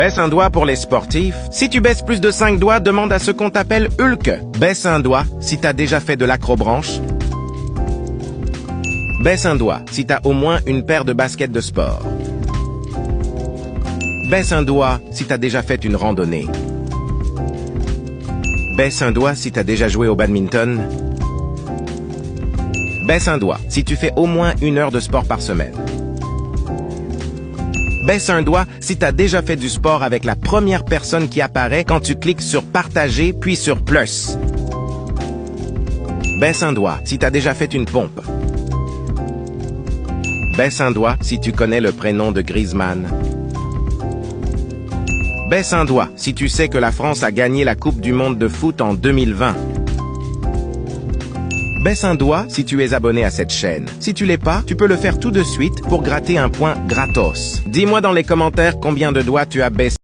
Baisse un doigt pour les sportifs. Si tu baisses plus de 5 doigts, demande à ce qu'on t'appelle Hulk. Baisse un doigt si t'as déjà fait de l'acrobranche. Baisse un doigt si t'as au moins une paire de baskets de sport. Baisse un doigt si t'as déjà fait une randonnée. Baisse un doigt si t'as déjà joué au badminton. Baisse un doigt si tu fais au moins 1 heure de sport par semaine. Baisse un doigt si tu as déjà fait du sport avec la première personne qui apparaît quand tu cliques sur Partager puis sur Plus. Baisse un doigt si tu as déjà fait une pompe. Baisse un doigt si tu connais le prénom de Griezmann. Baisse un doigt si tu sais que la France a gagné la Coupe du Monde de foot en 2020. Baisse un doigt si tu es abonné à cette chaîne. Si tu l'es pas, tu peux le faire tout de suite pour gratter un point gratos. Dis-moi dans les commentaires combien de doigts tu as baissé.